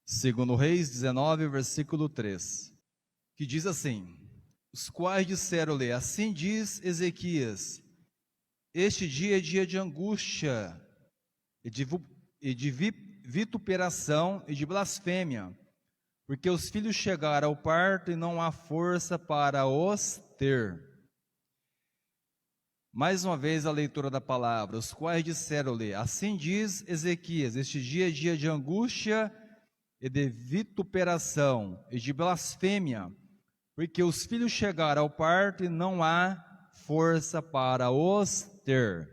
Segundo Reis 19, versículo 3, que diz assim: os quais disseram-lhe, assim diz Ezequias, este dia é dia de angústia, e de vituperação e de blasfêmia, porque os filhos chegaram ao parto e não há força para os ter. Mais uma vez a leitura da palavra, os quais disseram-lhe, assim diz Ezequias, este dia é dia de angústia e de vituperação e de blasfêmia, porque os filhos chegaram ao parto e não há força para os ter.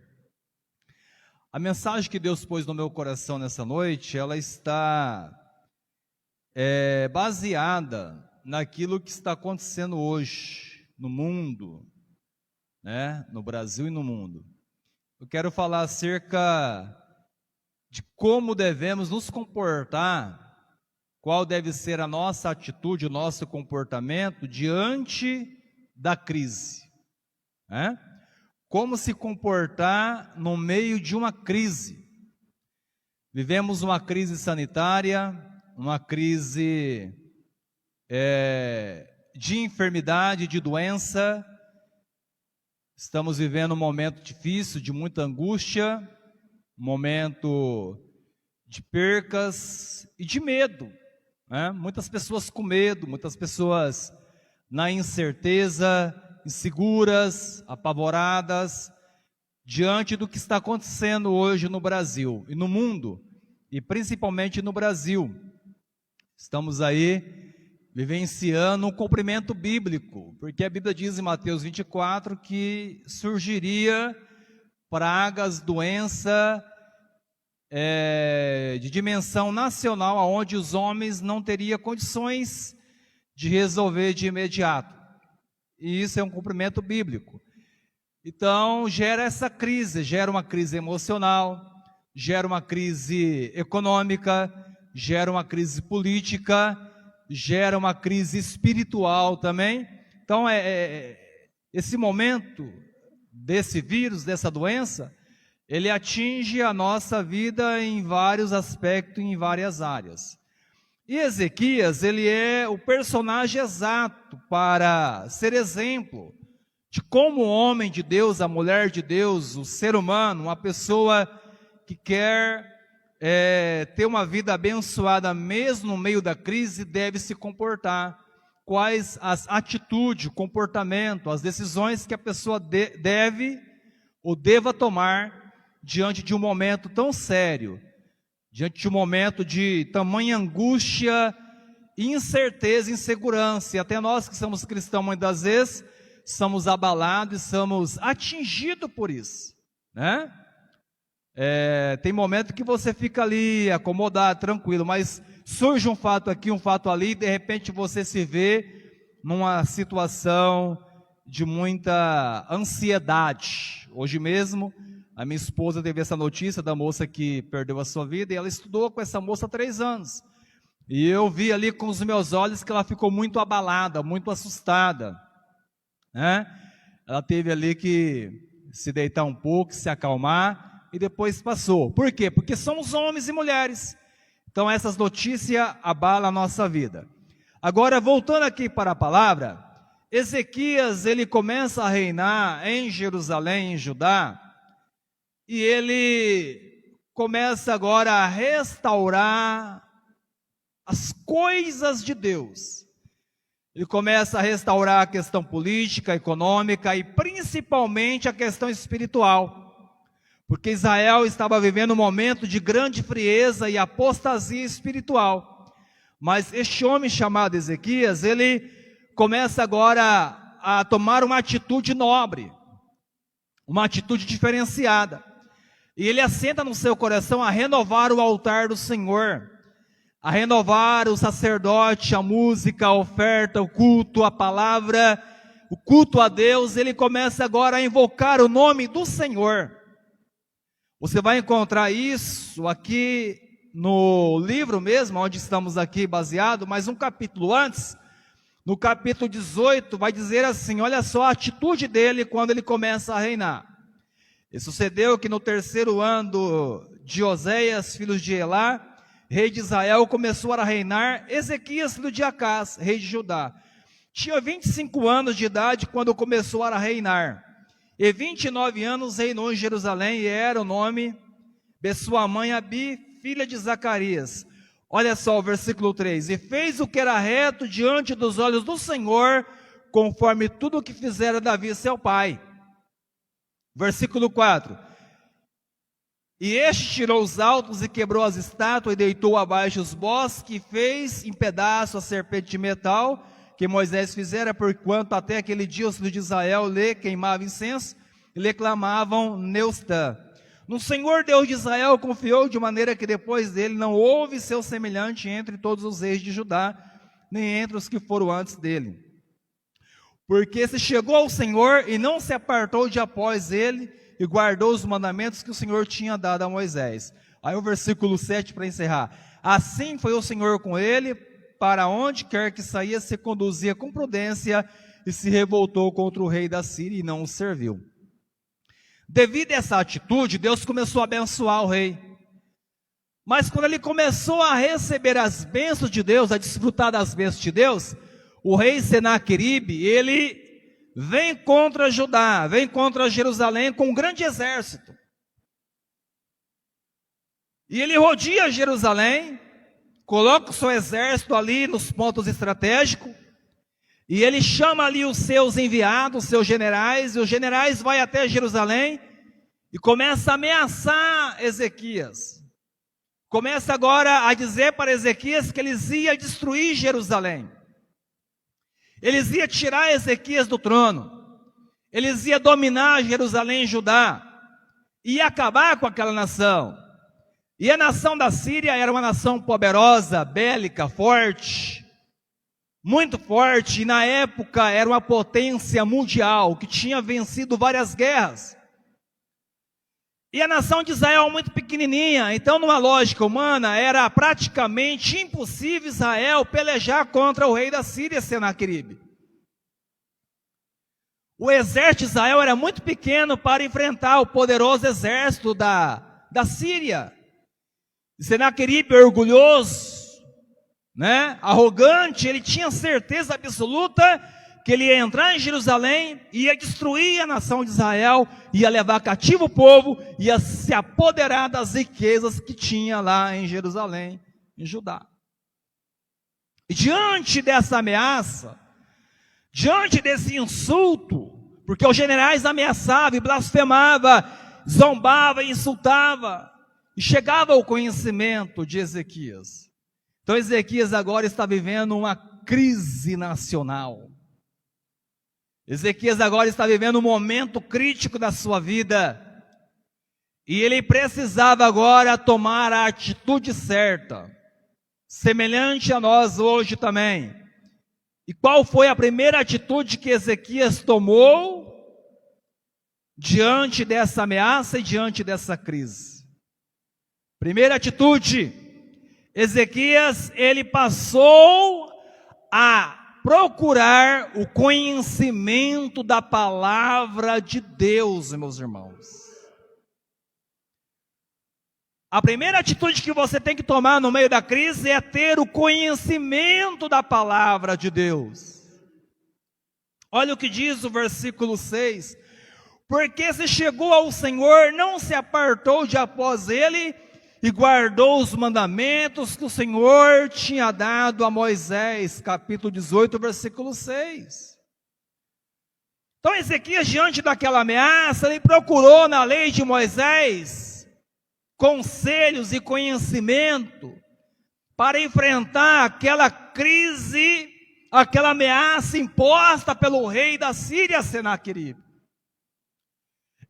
A mensagem que Deus pôs no meu coração nessa noite, ela está baseada naquilo que está acontecendo hoje no mundo, né? No Brasil e no mundo. Eu quero falar acerca de como devemos nos comportar, qual deve ser a nossa atitude, o nosso comportamento diante da crise, né? Como se comportar no meio de uma crise. Vivemos uma crise sanitária, uma crise de enfermidade, de doença. Estamos vivendo um momento difícil, de muita angústia, um momento de percas e de medo, né? Muitas pessoas com medo, muitas pessoas na incerteza, inseguras, apavoradas, diante do que está acontecendo hoje no Brasil e no mundo, e principalmente no Brasil. Estamos aí vivenciando um cumprimento bíblico, porque a Bíblia diz em Mateus 24 que surgiria pragas, doença de dimensão nacional, onde os homens não teriam condições de resolver de imediato. E isso é um cumprimento bíblico. Então, gera essa crise, gera uma crise emocional, gera uma crise econômica, gera uma crise política, gera uma crise espiritual também. Então, esse momento desse vírus, dessa doença, ele atinge a nossa vida em vários aspectos, em várias áreas. E Ezequias, ele é o personagem exato para ser exemplo de como o homem de Deus, a mulher de Deus, o ser humano, uma pessoa que quer ter uma vida abençoada mesmo no meio da crise, deve se comportar. Quais as atitudes, o comportamento, as decisões que a pessoa deve ou deva tomar diante de um momento tão sério, diante de um momento de tamanha angústia, incerteza, insegurança. E até nós que somos cristãos, muitas vezes, somos abalados e somos atingidos por isso, né? Tem momento que você fica ali acomodado, tranquilo, mas surge um fato aqui, um fato ali, e de repente você se vê numa situação de muita ansiedade. Hoje mesmo, a minha esposa teve essa notícia da moça que perdeu a sua vida, e ela estudou com essa moça há 3 anos. E eu vi ali com os meus olhos que ela ficou muito abalada, muito assustada, né? Ela teve ali que se deitar um pouco, se acalmar, e depois passou. Por quê? Porque somos homens e mulheres. Então essas notícias abalam a nossa vida. Agora, voltando aqui para a palavra, Ezequias, ele começa a reinar em Jerusalém, em Judá, e ele começa agora a restaurar as coisas de Deus. Ele começa a restaurar a questão política, econômica e principalmente a questão espiritual. Porque Israel estava vivendo um momento de grande frieza e apostasia espiritual. Mas este homem chamado Ezequias, ele começa agora a tomar uma atitude nobre, uma atitude diferenciada. E ele assenta no seu coração a renovar o altar do Senhor, a renovar o sacerdote, a música, a oferta, o culto, a palavra, o culto a Deus. Ele começa agora a invocar o nome do Senhor. Você vai encontrar isso aqui no livro mesmo, onde estamos aqui baseado, mas um capítulo antes, no capítulo 18, vai dizer assim, olha só a atitude dele quando ele começa a reinar. E sucedeu que no 3º ano de Oséias, filho de Elá, rei de Israel, começou a reinar Ezequias, filho de Acás, rei de Judá. Tinha 25 anos de idade quando começou a reinar. E 29 anos reinou em Jerusalém, e era o nome de sua mãe Abi, filha de Zacarias. Olha só o versículo 3. E fez o que era reto diante dos olhos do Senhor, conforme tudo o que fizera Davi seu pai. Versículo 4. E este tirou os altos e quebrou as estátuas e deitou abaixo os bosques, e fez em pedaço a serpente de metal que Moisés fizera, porquanto até aquele dia os filhos de Israel lhe queimavam incenso e lhe clamavam Neustã. No Senhor Deus de Israel confiou, de maneira que depois dele não houve seu semelhante entre todos os reis de Judá, nem entre os que foram antes dele. Porque se chegou ao Senhor e não se apartou de após ele, e guardou os mandamentos que o Senhor tinha dado a Moisés. Aí o versículo 7 para encerrar. Assim foi o Senhor com ele, para onde quer que saía, se conduzia com prudência, e se revoltou contra o rei da Síria e não o serviu. Devido a essa atitude, Deus começou a abençoar o rei. Mas quando ele começou a receber as bênçãos de Deus, a desfrutar das bênçãos de Deus, o rei Senaqueribe, ele vem contra Judá, vem contra Jerusalém com um grande exército. E ele rodeia Jerusalém, coloca o seu exército ali nos pontos estratégicos, e ele chama ali os seus enviados, os seus generais, e os generais vão até Jerusalém e começa a ameaçar Ezequias. Começa agora a dizer para Ezequias que eles iam destruir Jerusalém. Eles iam tirar Ezequias do trono. Eles iam dominar Jerusalém e Judá. E acabar com aquela nação. E a nação da Síria era uma nação poderosa, bélica, forte. Muito forte. E na época era uma potência mundial que tinha vencido várias guerras. E a nação de Israel muito pequenininha. Então, numa lógica humana, era praticamente impossível Israel pelejar contra o rei da Síria, Senaqueribe. O exército de Israel era muito pequeno para enfrentar o poderoso exército da Síria. Senaqueribe, orgulhoso, arrogante, ele tinha certeza absoluta que ele ia entrar em Jerusalém, ia destruir a nação de Israel, ia levar cativo o povo, ia se apoderar das riquezas que tinha lá em Jerusalém, em Judá. E diante dessa ameaça, diante desse insulto, porque os generais ameaçavam e blasfemavam, zombavam e insultavam, e chegava ao conhecimento de Ezequias. Então Ezequias agora está vivendo uma crise nacional. Ezequias agora está vivendo um momento crítico da sua vida. E ele precisava agora tomar a atitude certa, semelhante a nós hoje também. E qual foi a primeira atitude que Ezequias tomou diante dessa ameaça e diante dessa crise? Primeira atitude, Ezequias, ele passou a procurar o conhecimento da palavra de Deus, meus irmãos. A primeira atitude que você tem que tomar no meio da crise é ter o conhecimento da palavra de Deus. Olha o que diz o versículo 6. Porque se chegou ao Senhor, não se apartou de após ele, e guardou os mandamentos que o Senhor tinha dado a Moisés, capítulo 18, versículo 6. Então Ezequias, diante daquela ameaça, ele procurou na lei de Moisés conselhos e conhecimento para enfrentar aquela crise, aquela ameaça imposta pelo rei da Síria, Senaqueribe.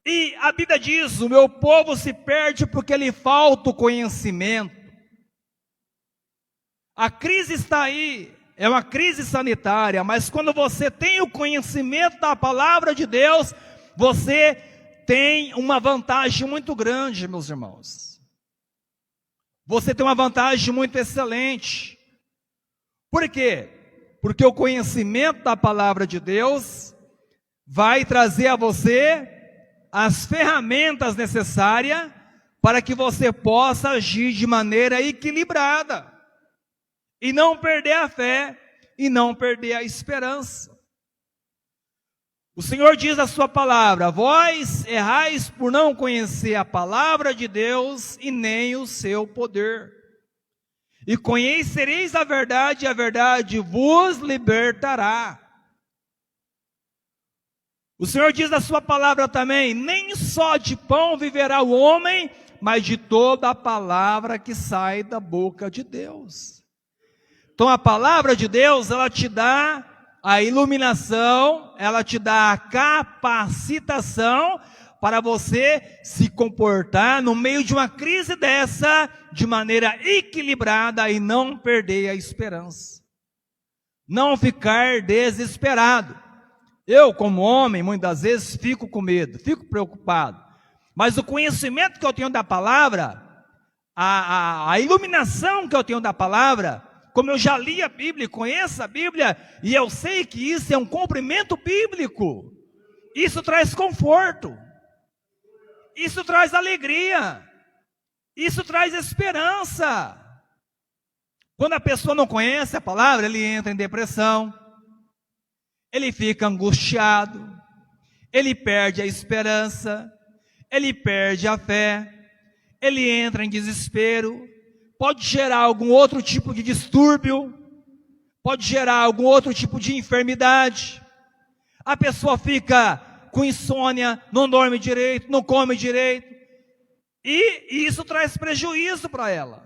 E a Bíblia diz, o meu povo se perde porque lhe falta o conhecimento. A crise está aí, é uma crise sanitária, mas quando você tem o conhecimento da palavra de Deus, você tem uma vantagem muito grande, meus irmãos. Você tem uma vantagem muito excelente. Por quê? Porque o conhecimento da palavra de Deus vai trazer a você as ferramentas necessárias para que você possa agir de maneira equilibrada, e não perder a fé, e não perder a esperança. O Senhor diz na sua palavra: vós errais por não conhecer a palavra de Deus e nem o seu poder. E conhecereis a verdade, e a verdade vos libertará. O Senhor diz na sua palavra também: nem só de pão viverá o homem, mas de toda a palavra que sai da boca de Deus. Então a palavra de Deus, ela te dá a iluminação, ela te dá a capacitação para você se comportar no meio de uma crise dessa de maneira equilibrada e não perder a esperança. Não ficar desesperado. Eu, como homem, muitas vezes fico com medo, fico preocupado. Mas o conhecimento que eu tenho da palavra, a iluminação que eu tenho da palavra, como eu já li a Bíblia, conheço a Bíblia, e eu sei que isso é um cumprimento bíblico, isso traz conforto, isso traz alegria, isso traz esperança. Quando a pessoa não conhece a palavra, ele entra em depressão, ele fica angustiado, ele perde a esperança, ele perde a fé, ele entra em desespero, pode gerar algum outro tipo de distúrbio, pode gerar algum outro tipo de enfermidade. A pessoa fica com insônia, não dorme direito, não come direito, e isso traz prejuízo para ela.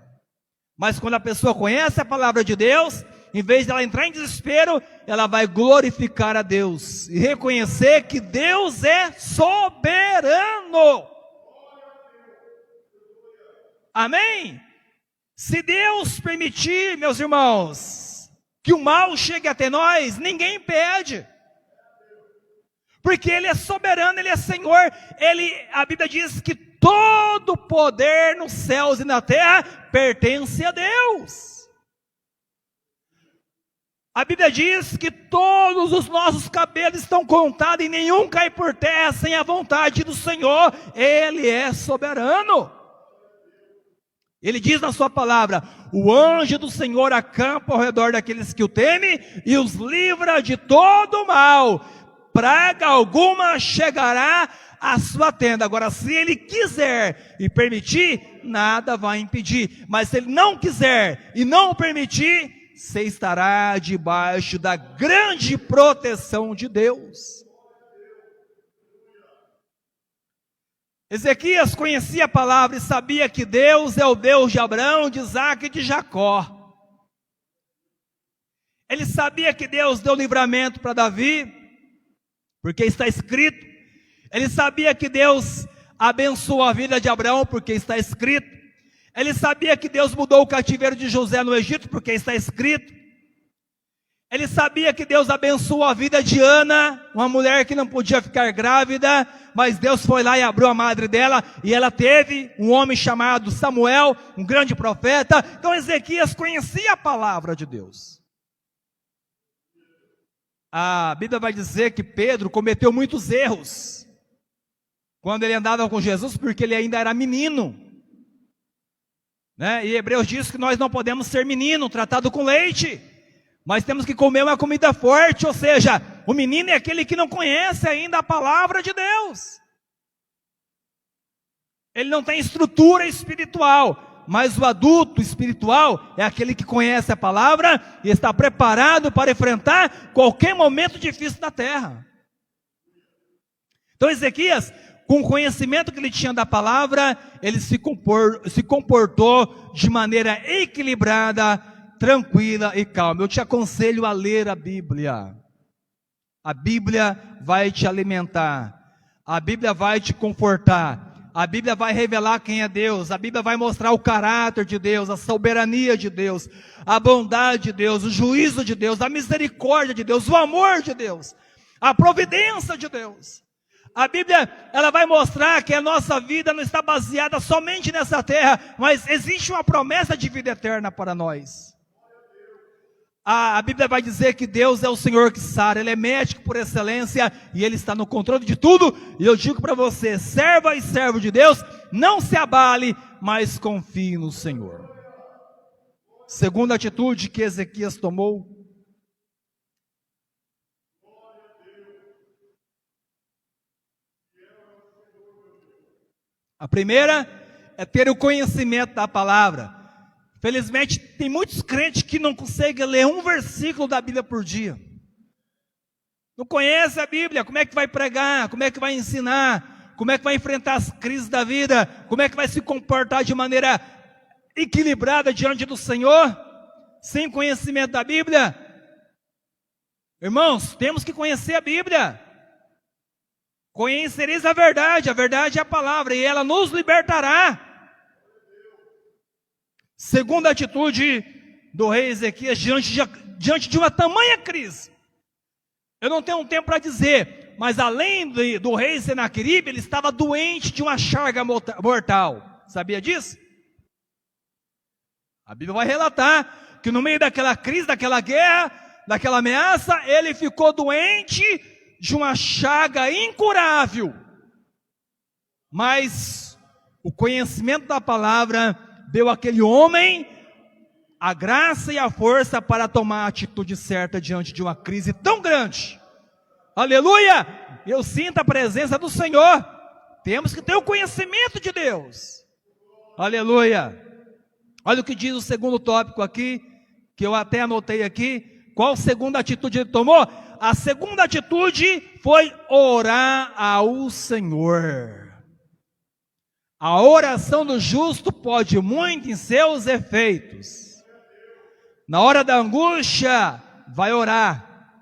Mas quando a pessoa conhece a palavra de Deus, em vez de ela entrar em desespero, ela vai glorificar a Deus e reconhecer que Deus é soberano. Amém? Se Deus permitir, meus irmãos, que o mal chegue até nós, ninguém impede. Porque Ele é soberano, Ele é Senhor. A Bíblia diz que todo poder nos céus e na terra pertence a Deus. A Bíblia diz que todos os nossos cabelos estão contados e nenhum cai por terra sem a vontade do Senhor. Ele é soberano. Ele diz na sua palavra: o anjo do Senhor acampa ao redor daqueles que o temem e os livra de todo mal. Praga alguma chegará à sua tenda. Agora, se Ele quiser e permitir, nada vai impedir. Mas se Ele não quiser e não permitir, você estará debaixo da grande proteção de Deus. Ezequias conhecia a palavra e sabia que Deus é o Deus de Abraão, de Isaac e de Jacó. Ele sabia que Deus deu livramento para Davi, porque está escrito. Ele sabia que Deus abençoou a vida de Abraão, porque está escrito. Ele sabia que Deus mudou o cativeiro de José no Egito, porque está escrito. Ele sabia que Deus abençoou a vida de Ana, uma mulher que não podia ficar grávida, mas Deus foi lá e abriu a madre dela, e ela teve um homem chamado Samuel, um grande profeta. Então Ezequias conhecia a palavra de Deus. A Bíblia vai dizer que Pedro cometeu muitos erros quando ele andava com Jesus, porque ele ainda era menino, né? E Hebreus diz que nós não podemos ser menino, tratado com leite, mas temos que comer uma comida forte. Ou seja, o menino é aquele que não conhece ainda a palavra de Deus. Ele não tem estrutura espiritual, mas o adulto espiritual é aquele que conhece a palavra e está preparado para enfrentar qualquer momento difícil da terra. Então Ezequias, com o conhecimento que ele tinha da palavra, ele se comportou de maneira equilibrada, tranquila e calma. Eu te aconselho a ler a Bíblia. A Bíblia vai te alimentar. A Bíblia vai te confortar. A Bíblia vai revelar quem é Deus. A Bíblia vai mostrar o caráter de Deus, a soberania de Deus, a bondade de Deus, o juízo de Deus, a misericórdia de Deus, o amor de Deus, a providência de Deus. A Bíblia, ela vai mostrar que a nossa vida não está baseada somente nessa terra, mas existe uma promessa de vida eterna para nós. A Bíblia vai dizer que Deus é o Senhor que sara, Ele é médico por excelência e Ele está no controle de tudo. E eu digo para você, serva e servo de Deus, não se abale, mas confie no Senhor. Segunda atitude que Ezequias tomou. A primeira é ter o conhecimento da palavra. Felizmente, tem muitos crentes que não conseguem ler um versículo da Bíblia por dia. Não conhece a Bíblia, como é que vai pregar, como é que vai ensinar, como é que vai enfrentar as crises da vida, como é que vai se comportar de maneira equilibrada diante do Senhor, sem conhecimento da Bíblia. Irmãos, temos que conhecer a Bíblia. Conhecereis a verdade é a palavra, e ela nos libertará. Segunda atitude do rei Ezequias diante de uma tamanha crise. Eu não tenho tempo para dizer, mas além do rei Senaqueribe, ele estava doente de uma chaga mortal. Sabia disso? A Bíblia vai relatar que no meio daquela crise, daquela guerra, daquela ameaça, ele ficou doente de uma chaga incurável. Mas o conhecimento da palavra deu àquele homem a graça e a força para tomar a atitude certa diante de uma crise tão grande. Aleluia! Eu sinto a presença do Senhor. Temos que ter o conhecimento de Deus. Aleluia! Olha o que diz o segundo tópico aqui, que eu até anotei aqui. Qual segunda atitude ele tomou? A segunda atitude foi orar ao Senhor. A oração do justo pode muito em seus efeitos. Na hora da angústia, vai orar.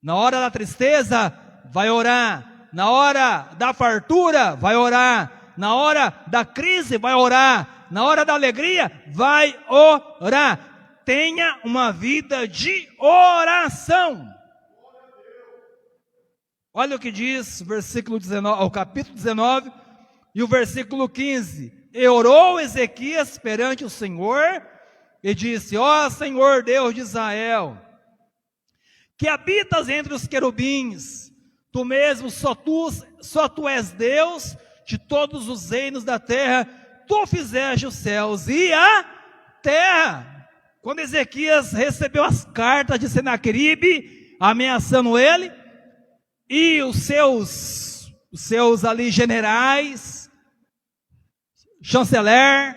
Na hora da tristeza, vai orar. Na hora da fartura, vai orar. Na hora da crise, vai orar. Na hora da alegria, vai orar. Tenha uma vida de oração. Olha o que diz versículo 19, o capítulo 19 e o versículo 15. E orou Ezequias perante o Senhor e disse: ó Senhor Deus de Israel, que habitas entre os querubins, tu mesmo, só tu és Deus de todos os reinos da terra, tu fizeste os céus e a terra. Quando Ezequias recebeu as cartas de Senaqueribe ameaçando ele, e os seus ali generais, chanceler,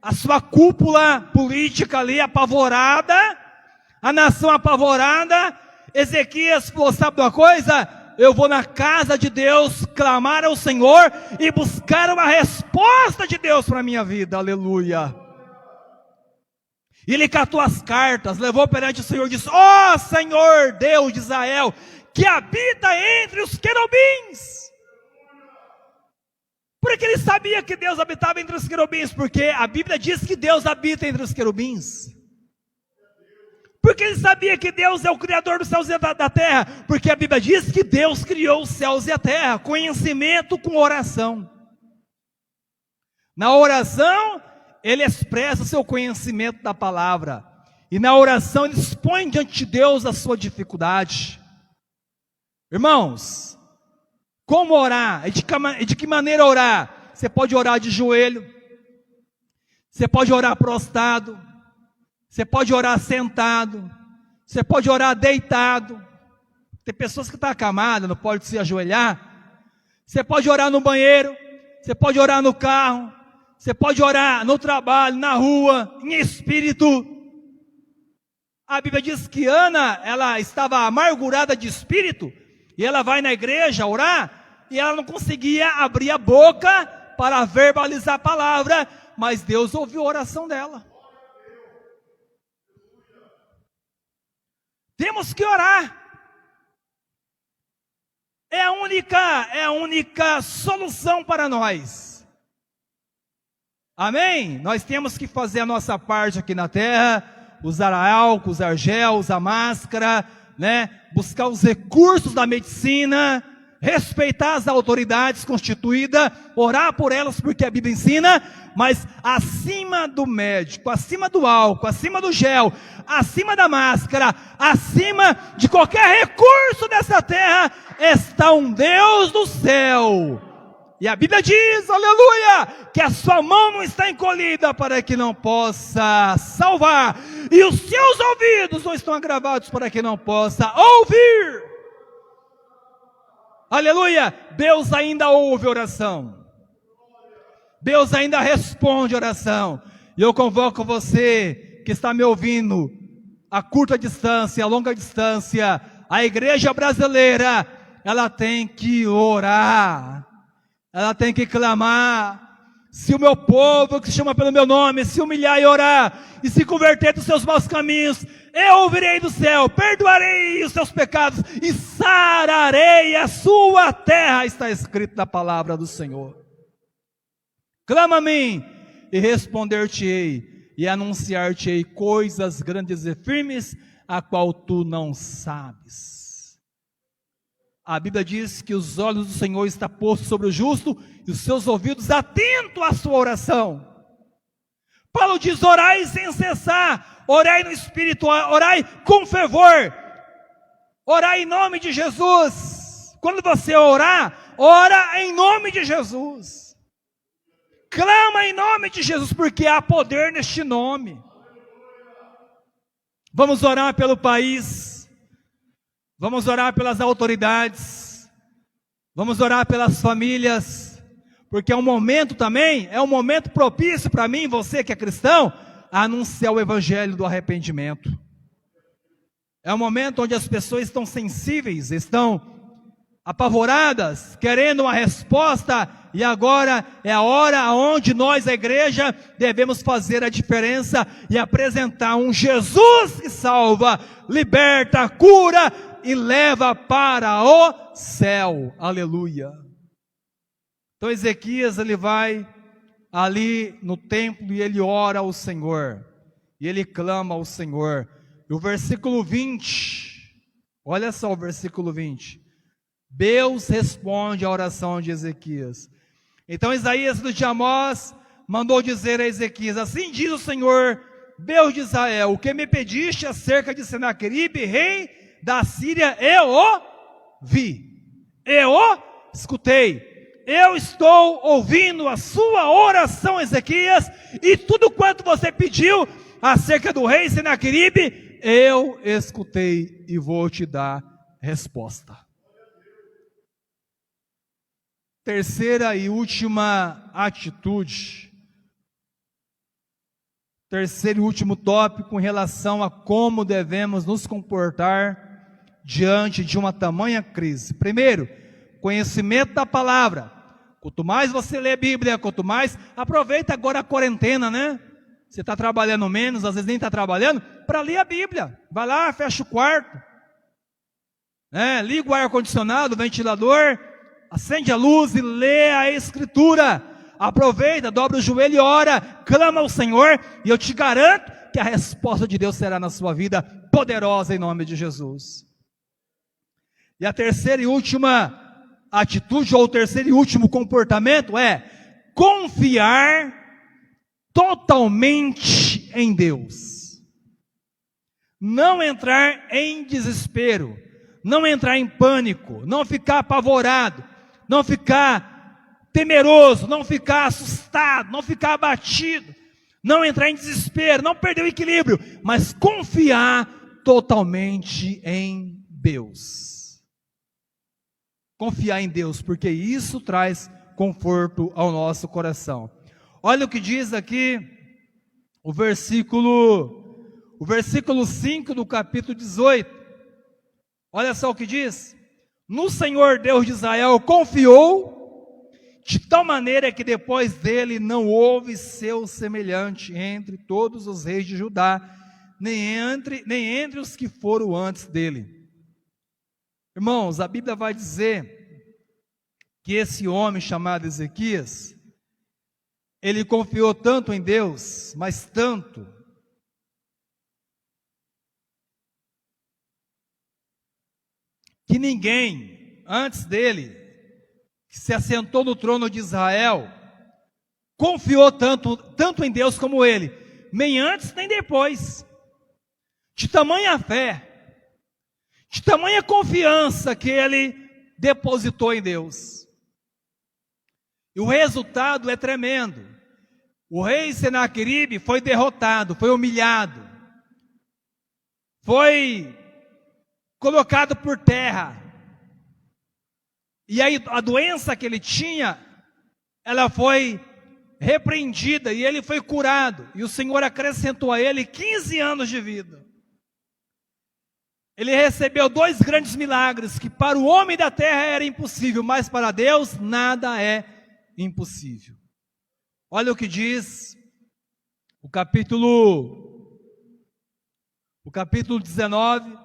a sua cúpula política ali apavorada, a nação apavorada, Ezequias falou: sabe uma coisa? Eu vou na casa de Deus clamar ao Senhor e buscar uma resposta de Deus para a minha vida. Aleluia. E ele catou as cartas, levou perante o Senhor e disse: ó Senhor Deus de Israel, que habita entre os querubins. Porque ele sabia que Deus habitava entre os querubins, porque a Bíblia diz que Deus habita entre os querubins. Porque ele sabia que Deus é o Criador dos céus e da terra, porque a Bíblia diz que Deus criou os céus e a terra. Conhecimento com oração. Na oração, ele expressa o seu conhecimento da palavra, e na oração ele expõe diante de Deus a sua dificuldade. Irmãos, como orar? E de que maneira orar? Você pode orar de joelho, você pode orar prostrado, você pode orar sentado, você pode orar deitado. Tem pessoas que estão acamadas, não pode se ajoelhar. Você pode orar no banheiro, você pode orar no carro, você pode orar no trabalho, na rua, em espírito. A Bíblia diz que Ana, ela estava amargurada de espírito, e ela vai na igreja orar, e ela não conseguia abrir a boca para verbalizar a palavra, mas Deus ouviu a oração dela. Temos que orar. É a única solução para nós. Amém? Nós temos que fazer a nossa parte aqui na terra, usar álcool, usar gel, usar máscara, né? Buscar os recursos da medicina, respeitar as autoridades constituídas, orar por elas porque a Bíblia ensina, mas acima do médico, acima do álcool, acima do gel, acima da máscara, acima de qualquer recurso dessa terra, está um Deus do céu. E a Bíblia diz, aleluia, que a sua mão não está encolhida para que não possa salvar, e os seus ouvidos não estão agravados para que não possa ouvir. Aleluia, Deus ainda ouve oração. Deus ainda responde oração. E eu convoco você que está me ouvindo a curta distância, a longa distância, a igreja brasileira, ela tem que orar. Ela tem que clamar. Se o meu povo, que se chama pelo meu nome, se humilhar e orar, e se converter dos seus maus caminhos, eu ouvirei do céu, perdoarei os seus pecados, e sararei a sua terra, está escrito na palavra do Senhor. Clama a mim, e responder-te-ei, e anunciar-te-ei coisas grandes e firmes, a qual tu não sabes. A Bíblia diz que os olhos do Senhor estão postos sobre o justo, e os seus ouvidos atentos à sua oração. Paulo diz, orai sem cessar, orai no Espírito, orai com fervor, orai em nome de Jesus. Quando você orar, ora em nome de Jesus. Clama em nome de Jesus, porque há poder neste nome. Vamos orar pelo país, vamos orar pelas autoridades, vamos orar pelas famílias, porque é um momento também, é um momento propício para mim, você que é cristão, a anunciar o evangelho do arrependimento. É um momento onde as pessoas estão sensíveis, estão apavoradas, querendo uma resposta, e agora é a hora onde nós, a igreja, devemos fazer a diferença e apresentar um Jesus que salva, liberta, cura e leva para o céu. Aleluia. Então Ezequias, ele vai ali no templo e ele ora ao Senhor, e ele clama ao Senhor. E o versículo 20, olha só o versículo 20, Deus responde à oração de Ezequias. Então Isaías de Amós mandou dizer a Ezequias, assim diz o Senhor, Deus de Israel, o que me pediste acerca de Senaqueribe, rei da Síria, eu o vi, eu o escutei. Eu estou ouvindo a sua oração, Ezequias, e tudo quanto você pediu acerca do rei Senaqueribe, eu escutei e vou te dar resposta. Terceira e última atitude, terceiro e último tópico em relação a como devemos nos comportar diante de uma tamanha crise. Primeiro, conhecimento da palavra. Quanto mais você lê a Bíblia, quanto mais, aproveita agora a quarentena, né? Você está trabalhando menos, às vezes nem está trabalhando, para ler a Bíblia. Vai lá, fecha o quarto, liga o ar-condicionado, o ventilador, acende a luz e lê a Escritura. Aproveita, dobra o joelho e ora, clama ao Senhor, e eu te garanto que a resposta de Deus será na sua vida poderosa em nome de Jesus. E a terceira e última atitude, ou o terceiro e último comportamento é confiar totalmente em Deus. Não entrar em desespero, não entrar em pânico, não ficar apavorado, não ficar temeroso, não ficar assustado, não ficar abatido, não entrar em desespero, não perder o equilíbrio, mas confiar totalmente em Deus. Confiar em Deus, porque isso traz conforto ao nosso coração. Olha o que diz aqui o versículo 5 do capítulo 18. Olha só o que diz: no Senhor Deus de Israel confiou, de tal maneira que depois dele não houve seu semelhante entre todos os reis de Judá, nem entre os que foram antes dele. Irmãos, a Bíblia vai dizer que esse homem chamado Ezequias, ele confiou tanto em Deus, mas tanto, que ninguém antes dele, que se assentou no trono de Israel, confiou tanto em Deus como ele, nem antes nem depois. De tamanha fé, de tamanha confiança que ele depositou em Deus. E o resultado é tremendo. O rei Senaqueribe foi derrotado, foi humilhado, foi colocado por terra. E aí a doença que ele tinha, ela foi repreendida e ele foi curado. E o Senhor acrescentou a ele 15 anos de vida. Ele recebeu 2 grandes milagres que para o homem da terra era impossível, mas para Deus nada é impossível. Olha o que diz o capítulo 19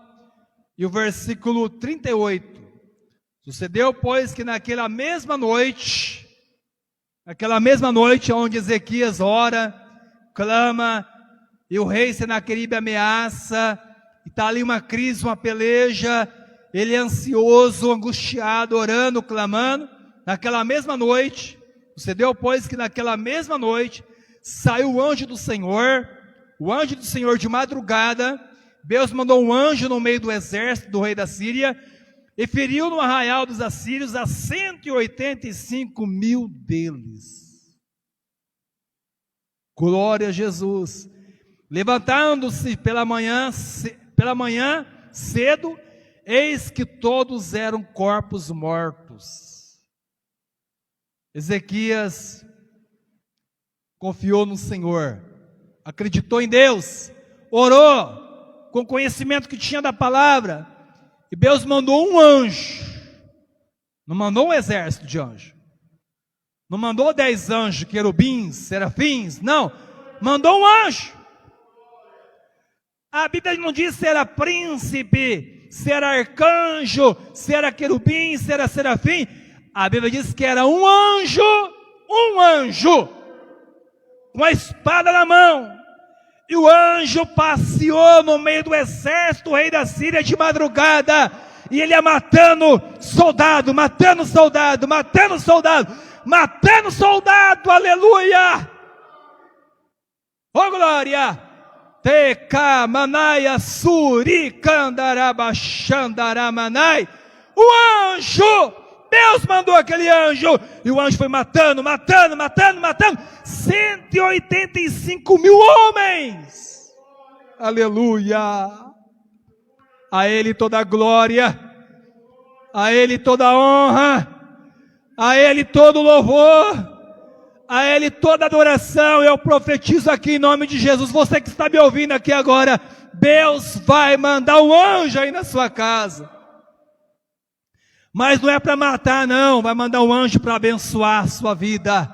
e o versículo 38. Sucedeu, pois, que naquela mesma noite onde Ezequias ora, clama, e o rei Senaqueribe ameaça, e está ali uma crise, uma peleja, ele é ansioso, angustiado, orando, clamando. Naquela mesma noite, sucedeu, pois, que naquela mesma noite, saiu o anjo do Senhor de madrugada. Deus mandou um anjo no meio do exército do rei da Síria, e feriu no arraial dos assírios a 185 mil deles. Glória a Jesus. Levantando-se pela manhã cedo, eis que todos eram corpos mortos. Ezequias confiou no Senhor, acreditou em Deus, orou com o conhecimento que tinha da palavra, e Deus mandou um anjo, não mandou um exército de anjos, não mandou 10 anjos, querubins, serafins, não, mandou um anjo. A Bíblia não diz se era príncipe, se era arcanjo, se era querubim, se era serafim. A Bíblia diz que era um anjo, com a espada na mão. E o anjo passeou no meio do exército, o rei da Síria, de madrugada. E ele ia matando soldado, aleluia! Oh glória! Teca manaia suri candarabachandaramanai. O anjo, Deus mandou aquele anjo, e o anjo foi matando 185 mil homens. Aleluia! A ele toda a glória, a ele toda a honra, a ele todo o louvor, a ele toda a adoração. Eu profetizo aqui em nome de Jesus, você que está me ouvindo aqui agora, Deus vai mandar um anjo aí na sua casa. Mas não é para matar não, vai mandar um anjo para abençoar a sua vida,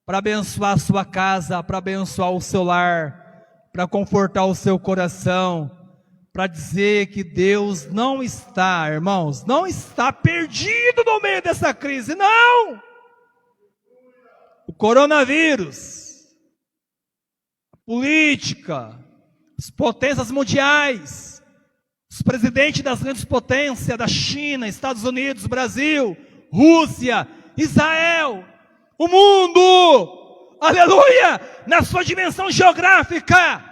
para abençoar a sua casa, para abençoar o seu lar, para confortar o seu coração, para dizer que Deus não está, irmãos, não está perdido no meio dessa crise, não. O coronavírus, a política, as potências mundiais, os presidentes das grandes potências, da China, Estados Unidos, Brasil, Rússia, Israel, o mundo, aleluia, na sua dimensão geográfica,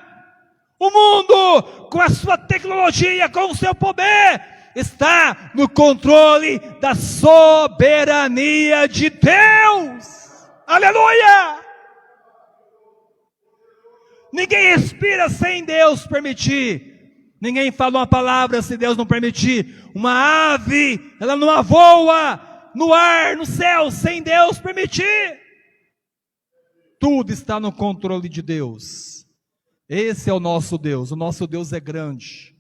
o mundo, com a sua tecnologia, com o seu poder, está no controle da soberania de Deus, aleluia! Ninguém respira sem Deus permitir, ninguém fala uma palavra se Deus não permitir. Uma ave, ela não voa no ar, no céu, sem Deus permitir. Tudo está no controle de Deus. Esse é o nosso Deus é grande,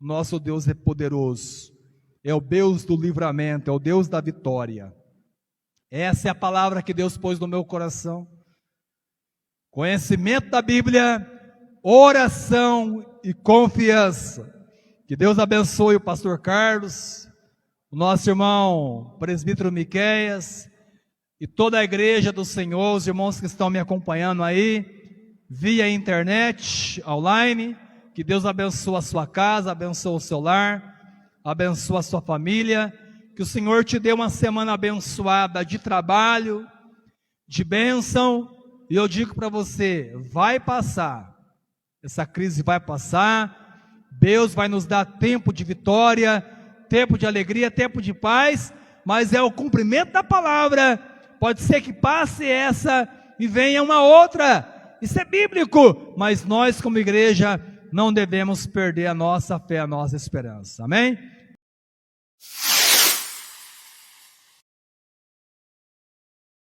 o nosso Deus é poderoso, é o Deus do livramento, é o Deus da vitória. Essa é a palavra que Deus pôs no meu coração. Conhecimento da Bíblia, oração e confiança. Que Deus abençoe o pastor Carlos, o nosso irmão presbítero Miqueias e toda a igreja do Senhor, os irmãos que estão me acompanhando aí via internet, online. Que Deus abençoe a sua casa, abençoe o seu lar, abençoe a sua família, Que o Senhor te dê uma semana abençoada de trabalho, de bênção. E eu digo para você, vai passar. Essa crise vai passar. Deus vai nos dar tempo de vitória, tempo de alegria, tempo de paz. Mas é o cumprimento da palavra. Pode ser que passe essa e venha uma outra. Isso é bíblico. Mas nós como igreja não devemos perder a nossa fé, a nossa esperança. Amém?